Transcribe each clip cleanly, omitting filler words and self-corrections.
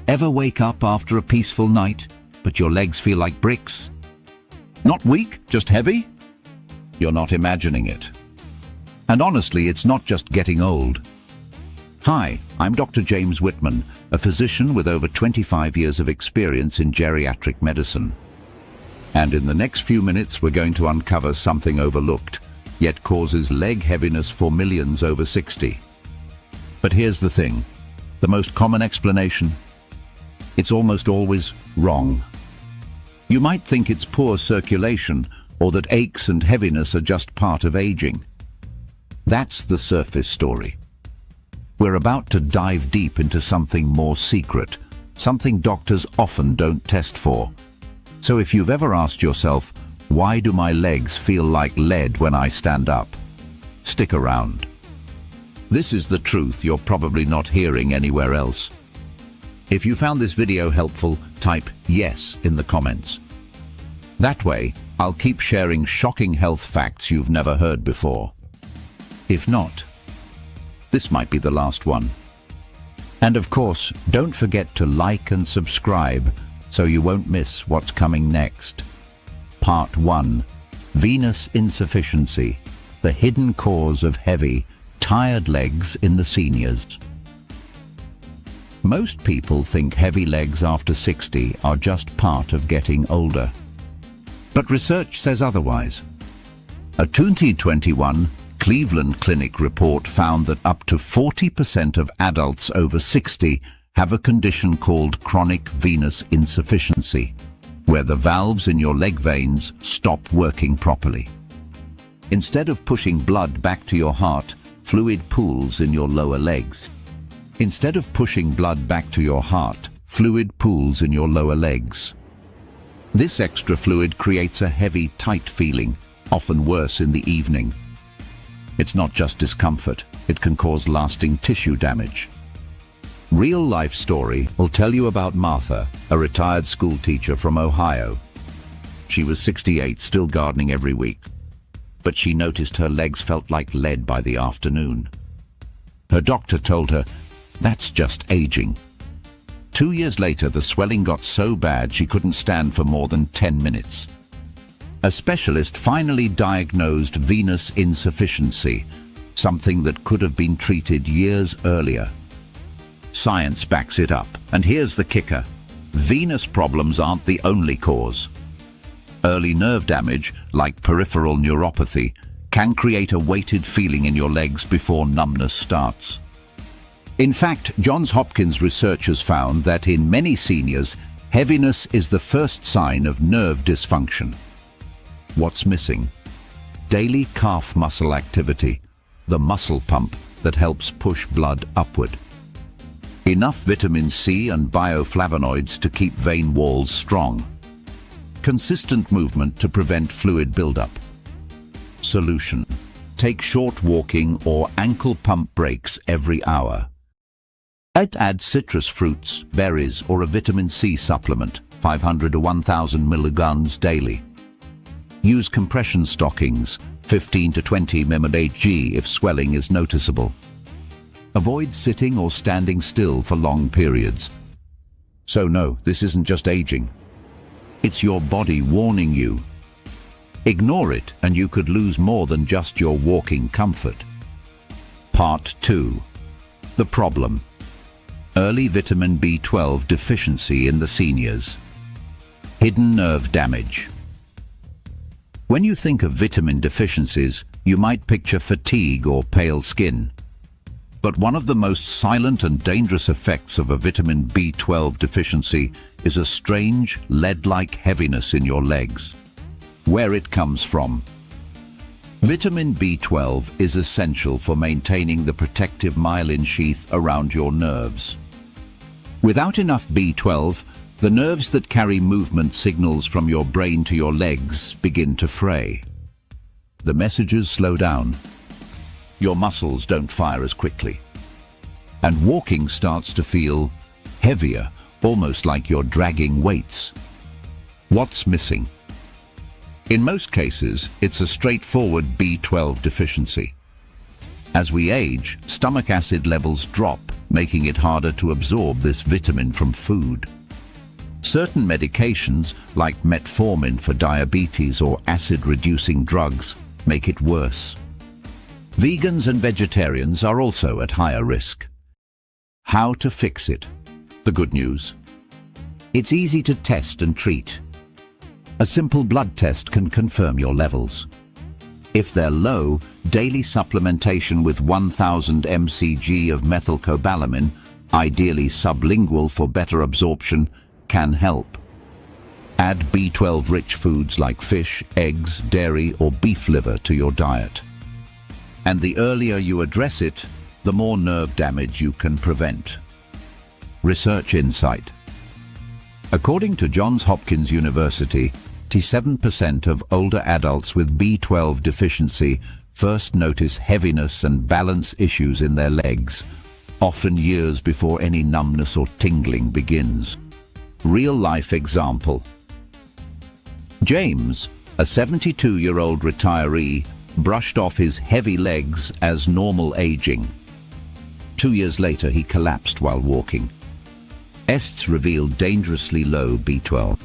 Ever wake up after a peaceful night, but your legs feel like bricks? Not weak, just heavy? You're not imagining it. And honestly, it's not just getting old. Hi, I'm Dr. James Whitman, a physician with over 25 years of experience in geriatric medicine. And in the next few minutes, we're going to uncover something overlooked, yet causes leg heaviness for millions over 60. But here's the thing, the most common explanation, it's almost always wrong. You might think it's poor circulation or that aches and heaviness are just part of aging. That's the surface story. We're about to dive deep into something more secret, something doctors often don't test for. So if you've ever asked yourself, why do my legs feel like lead when I stand up? Stick around. This is the truth you're probably not hearing anywhere else. If you found this video helpful, type yes in the comments. That way, I'll keep sharing shocking health facts you've never heard before. If not, this might be the last one. And of course, don't forget to like and subscribe so you won't miss what's coming next. Part 1. Venous insufficiency, the hidden cause of heavy, tired legs in the seniors. Most people think heavy legs after 60 are just part of getting older. But research says otherwise. A 2021 Cleveland Clinic report found that up to 40% of adults over 60 have a condition called chronic venous insufficiency, where the valves in your leg veins stop working properly. Instead of pushing blood back to your heart, fluid pools in your lower legs. Instead of pushing blood back to your heart, fluid pools in your lower legs. This extra fluid creates a heavy, tight feeling, often worse in the evening. It's not just discomfort, it can cause lasting tissue damage. Real life story will tell you about Martha, a retired school teacher from Ohio. She was 68, still gardening every week. But she noticed her legs felt like lead by the afternoon. Her doctor told her, that's just aging. 2 years later, the swelling got so bad she couldn't stand for more than 10 minutes. A specialist finally diagnosed venous insufficiency, something that could have been treated years earlier. Science backs it up, and here's the kicker. Venous problems aren't the only cause. Early nerve damage, like peripheral neuropathy, can create a weighted feeling in your legs before numbness starts. In fact, Johns Hopkins researchers found that in many seniors, heaviness is the first sign of nerve dysfunction. What's missing? Daily calf muscle activity, the muscle pump that helps push blood upward. Enough vitamin C and bioflavonoids to keep vein walls strong. Consistent movement to prevent fluid buildup. Solution: take short walking or ankle pump breaks every hour. Add citrus fruits, berries, or a vitamin C supplement, 500 to 1,000 milligrams daily. Use compression stockings, 15 to 20 mmHg if swelling is noticeable. Avoid sitting or standing still for long periods. So no, this isn't just aging. It's your body warning you. Ignore it and you could lose more than just your walking comfort. Part 2. The problem. Early vitamin B12 deficiency in the seniors. Hidden nerve damage. When you think of vitamin deficiencies, you might picture fatigue or pale skin. But one of the most silent and dangerous effects of a vitamin B12 deficiency is a strange, lead-like heaviness in your legs. Where it comes from. Vitamin B12 is essential for maintaining the protective myelin sheath around your nerves. Without enough B12, the nerves that carry movement signals from your brain to your legs begin to fray. The messages slow down. Your muscles don't fire as quickly. And walking starts to feel heavier, almost like you're dragging weights. What's missing? In most cases, it's a straightforward B12 deficiency. As we age, stomach acid levels drop, making it harder to absorb this vitamin from food. Certain medications, like metformin for diabetes or acid-reducing drugs, make it worse. Vegans and vegetarians are also at higher risk. How to fix it? The good news: it's easy to test and treat. A simple blood test can confirm your levels. If they're low, daily supplementation with 1000 mcg of methylcobalamin, ideally sublingual for better absorption, can help. Add B12-rich foods like fish, eggs, dairy or beef liver to your diet. And the earlier you address it, the more nerve damage you can prevent. Research insight. According to Johns Hopkins University, 87% of older adults with B12 deficiency first notice heaviness and balance issues in their legs, often years before any numbness or tingling begins. Real-life example. James, a 72-year-old retiree, brushed off his heavy legs as normal aging. 2 years later, he collapsed while walking. Tests revealed dangerously low B12.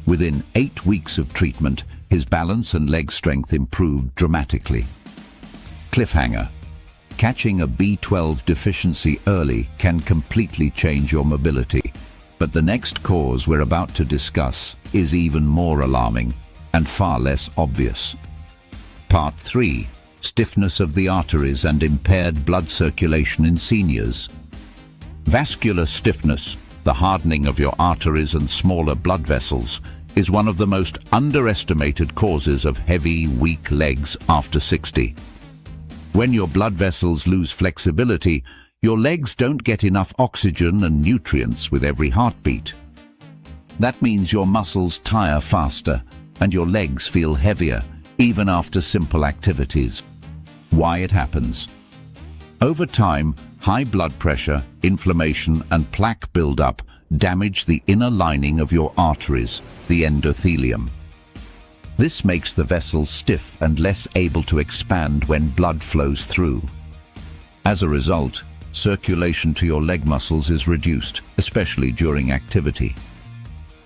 Within 8 weeks of treatment, his balance and leg strength improved dramatically. Cliffhanger. Catching a B12 deficiency early can completely change your mobility. But the next cause we're about to discuss is even more alarming and far less obvious. Part 3. Stiffness of the arteries and impaired blood circulation in seniors. Vascular stiffness, the hardening of your arteries and smaller blood vessels, is one of the most underestimated causes of heavy, weak legs after 60. When your blood vessels lose flexibility, your legs don't get enough oxygen and nutrients with every heartbeat. That means your muscles tire faster and your legs feel heavier, even after simple activities. Why it happens? Over time, high blood pressure, inflammation and plaque buildup damage the inner lining of your arteries, the endothelium. This makes the vessels stiff and less able to expand when blood flows through. As a result, circulation to your leg muscles is reduced, especially during activity.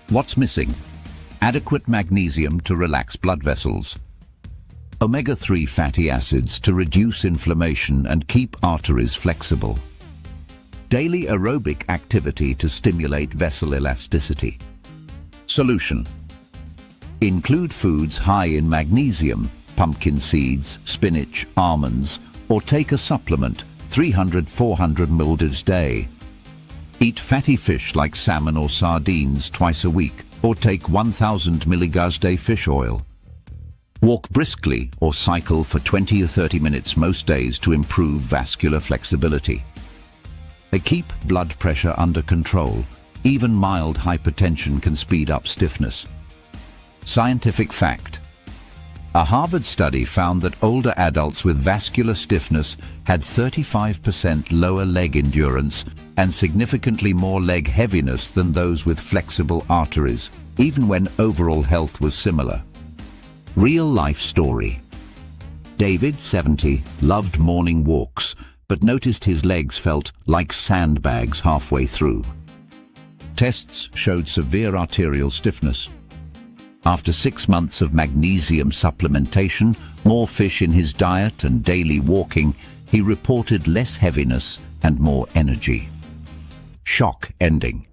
What's missing? Adequate magnesium to relax blood vessels. Omega-3 fatty acids to reduce inflammation and keep arteries flexible. Daily aerobic activity to stimulate vessel elasticity. Solution. Include foods high in magnesium, pumpkin seeds, spinach, almonds, or take a supplement, 300-400 ml a day. Eat fatty fish like salmon or sardines twice a week, or take 1000 mg a day fish oil. Walk briskly or cycle for 20 or 30 minutes most days to improve vascular flexibility. They keep blood pressure under control. Even mild hypertension can speed up stiffness. Scientific fact. A Harvard study found that older adults with vascular stiffness had 35% lower leg endurance and significantly more leg heaviness than those with flexible arteries, even when overall health was similar. Real-life story. David, 70, loved morning walks, but noticed his legs felt like sandbags halfway through. Tests showed severe arterial stiffness. After 6 months of magnesium supplementation, more fish in his diet and daily walking, he reported less heaviness and more energy. Shock ending.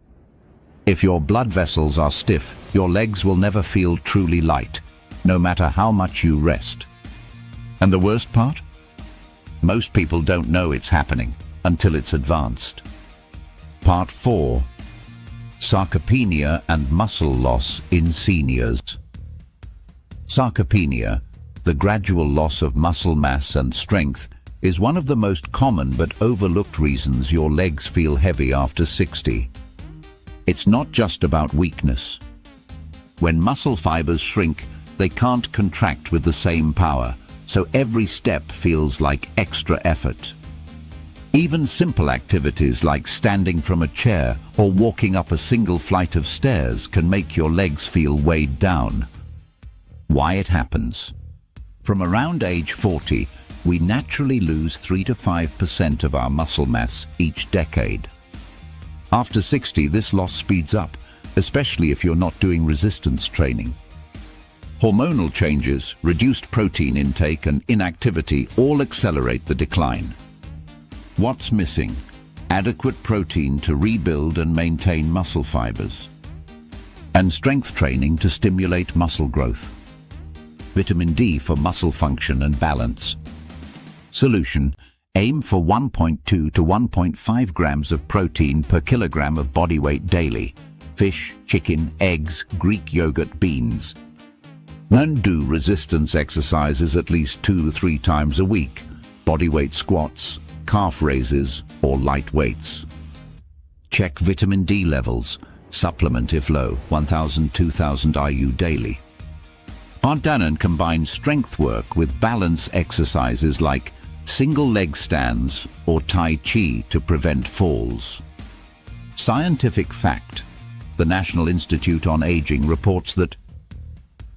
If your blood vessels are stiff, your legs will never feel truly light, no matter how much you rest. And the worst part? Most people don't know it's happening until it's advanced. Part 4. Sarcopenia and muscle loss in seniors. Sarcopenia, the gradual loss of muscle mass and strength, is one of the most common but overlooked reasons your legs feel heavy after 60. It's not just about weakness. When muscle fibers shrink, they can't contract with the same power, so every step feels like extra effort. Even simple activities like standing from a chair or walking up a single flight of stairs can make your legs feel weighed down. Why it happens? From around age 40, we naturally lose 3 to 5% of our muscle mass each decade. After 60, this loss speeds up, especially if you're not doing resistance training. Hormonal changes, reduced protein intake, and inactivity all accelerate the decline. What's missing? Adequate protein to rebuild and maintain muscle fibers, and strength training to stimulate muscle growth. Vitamin D for muscle function and balance. Solution: aim for 1.2 to 1.5 grams of protein per kilogram of body weight daily. Fish, chicken, eggs, Greek yogurt, beans. And do resistance exercises at least 2 to 3 times a week. Bodyweight squats, calf raises, or light weights. Check vitamin D levels. Supplement if low, 1000-2000 IU daily. Ardanan combines strength work with balance exercises like single leg stands or Tai Chi to prevent falls. Scientific fact: the National Institute on Aging reports that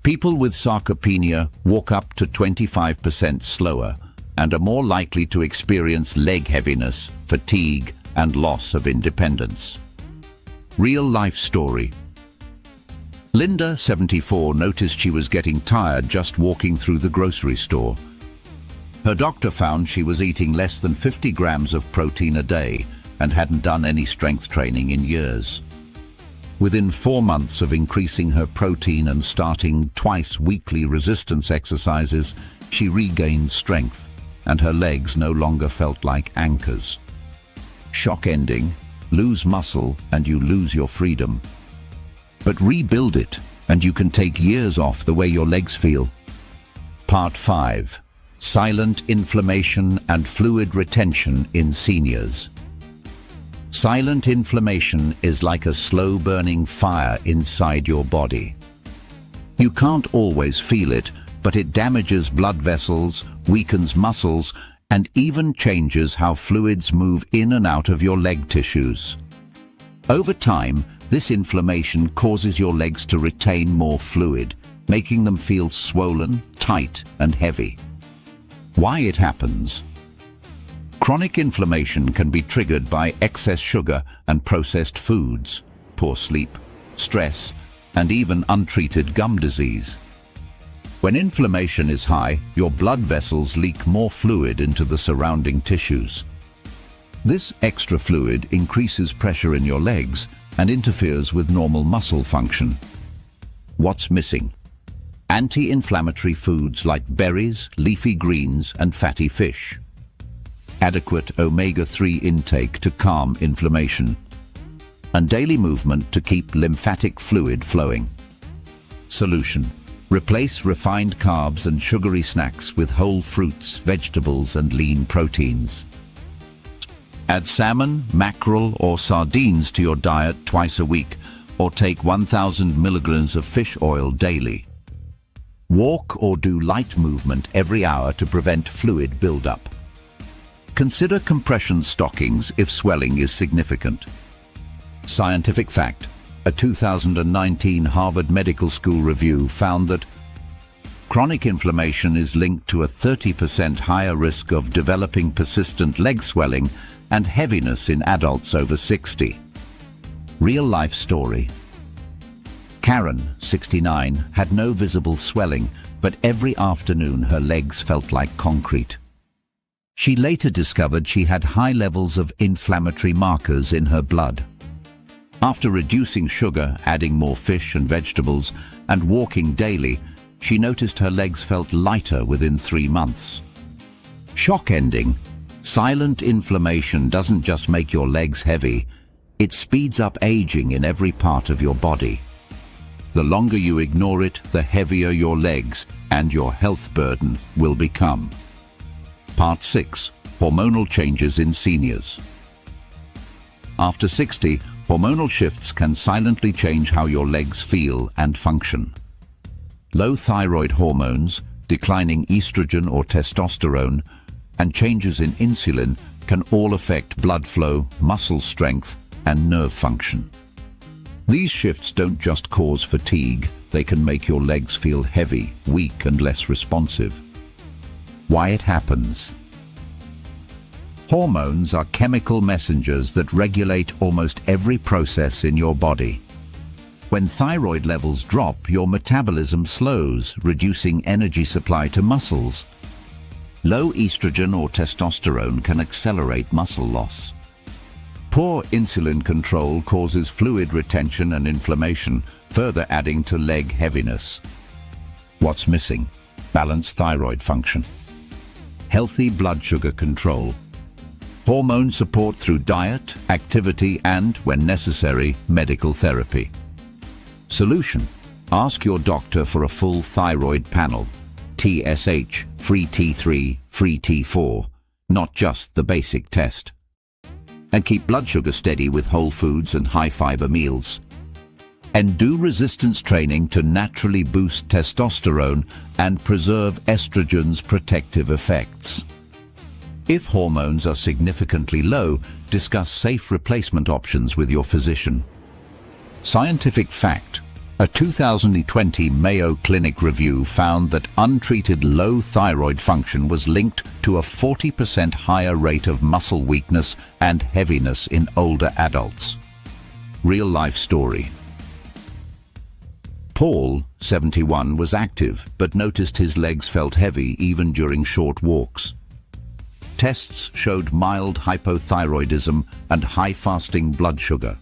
people with sarcopenia walk up to 25% slower and are more likely to experience leg heaviness, fatigue, and loss of independence. Real-life story. Linda, 74, noticed she was getting tired just walking through the grocery store. Her doctor found she was eating less than 50 grams of protein a day and hadn't done any strength training in years. Within 4 months of increasing her protein and starting twice weekly resistance exercises, she regained strength, and her legs no longer felt like anchors. Shock ending: lose muscle and you lose your freedom. But rebuild it and you can take years off the way your legs feel. Part 5. Silent inflammation and fluid retention in seniors. Silent inflammation is like a slow-burning fire inside your body. You can't always feel it, but it damages blood vessels, weakens muscles, and even changes how fluids move in and out of your leg tissues. Over time, this inflammation causes your legs to retain more fluid, making them feel swollen, tight, and heavy. Why it happens? Chronic inflammation can be triggered by excess sugar and processed foods, poor sleep, stress, and even untreated gum disease. When inflammation is high, your blood vessels leak more fluid into the surrounding tissues. This extra fluid increases pressure in your legs and interferes with normal muscle function. What's missing? Anti-inflammatory foods like berries, leafy greens, and fatty fish. Adequate omega-3 intake to calm inflammation. And daily movement to keep lymphatic fluid flowing. Solution: replace refined carbs and sugary snacks with whole fruits, vegetables, and lean proteins. Add salmon, mackerel, or sardines to your diet twice a week, or take 1000 milligrams of fish oil daily. Walk or do light movement every hour to prevent fluid buildup. Consider compression stockings if swelling is significant. Scientific fact: a 2019 Harvard Medical School review found that chronic inflammation is linked to a 30% higher risk of developing persistent leg swelling and heaviness in adults over 60. Real-life story. Karen, 69, had no visible swelling, but every afternoon her legs felt like concrete. She later discovered she had high levels of inflammatory markers in her blood. After reducing sugar, adding more fish and vegetables, and walking daily, she noticed her legs felt lighter within 3 months. Shock ending. Silent inflammation doesn't just make your legs heavy, it speeds up aging in every part of your body. The longer you ignore it, the heavier your legs and your health burden will become. Part 6. Hormonal changes in seniors. After 60, hormonal shifts can silently change how your legs feel and function. Low thyroid hormones, declining estrogen or testosterone, and changes in insulin can all affect blood flow, muscle strength, and nerve function. These shifts don't just cause fatigue, they can make your legs feel heavy, weak, and less responsive. Why it happens. Hormones are chemical messengers that regulate almost every process in your body. When thyroid levels drop, your metabolism slows, reducing energy supply to muscles. Low estrogen or testosterone can accelerate muscle loss. Poor insulin control causes fluid retention and inflammation, further adding to leg heaviness. What's missing? Balanced thyroid function. Healthy blood sugar control. Hormone support through diet, activity, and, when necessary, medical therapy. Solution: ask your doctor for a full thyroid panel. TSH, free T3, free T4, not just the basic test. And keep blood sugar steady with whole foods and high-fiber meals. And do resistance training to naturally boost testosterone and preserve estrogen's protective effects. If hormones are significantly low, discuss safe replacement options with your physician. Scientific fact: a 2020 Mayo Clinic review found that untreated low thyroid function was linked to a 40% higher rate of muscle weakness and heaviness in older adults. Real-life story. Paul, 71, was active but noticed his legs felt heavy even during short walks. Tests showed mild hypothyroidism and high fasting blood sugar.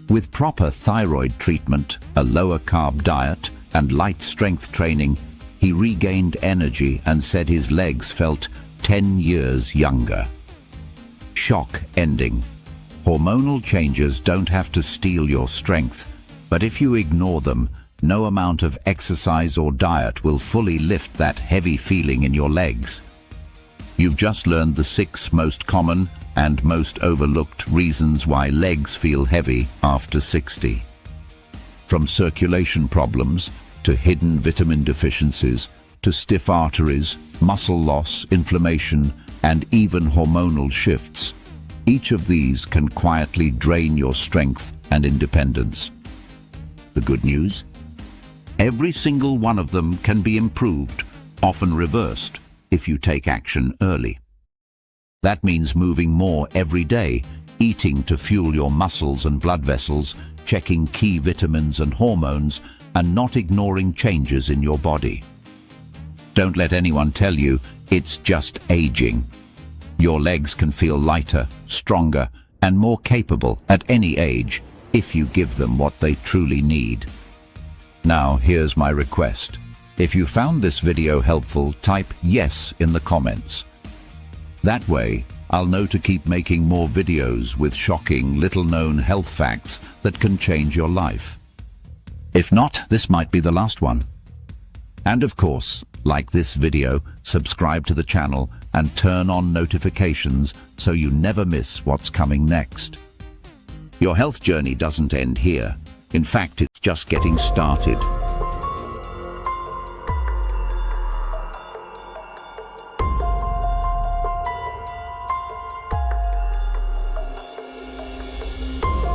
With proper thyroid treatment, a lower carb diet, and light strength training, he regained energy and said his legs felt 10 years younger. Shock ending. Hormonal changes don't have to steal your strength, but if you ignore them, no amount of exercise or diet will fully lift that heavy feeling in your legs. You've just learned the 6 most common and most overlooked reasons why legs feel heavy after 60. From circulation problems, to hidden vitamin deficiencies, to stiff arteries, muscle loss, inflammation, and even hormonal shifts, each of these can quietly drain your strength and independence. The good news? Every single one of them can be improved, often reversed, if you take action early. That means moving more every day, eating to fuel your muscles and blood vessels, checking key vitamins and hormones, and not ignoring changes in your body. Don't let anyone tell you it's just aging. Your legs can feel lighter, stronger, and more capable at any age if you give them what they truly need. Now, here's my request. If you found this video helpful, type yes in the comments. That way, I'll know to keep making more videos with shocking, little-known health facts that can change your life. If not, this might be the last one. And of course, like this video, subscribe to the channel, and turn on notifications so you never miss what's coming next. Your health journey doesn't end here. In fact, it's just getting started.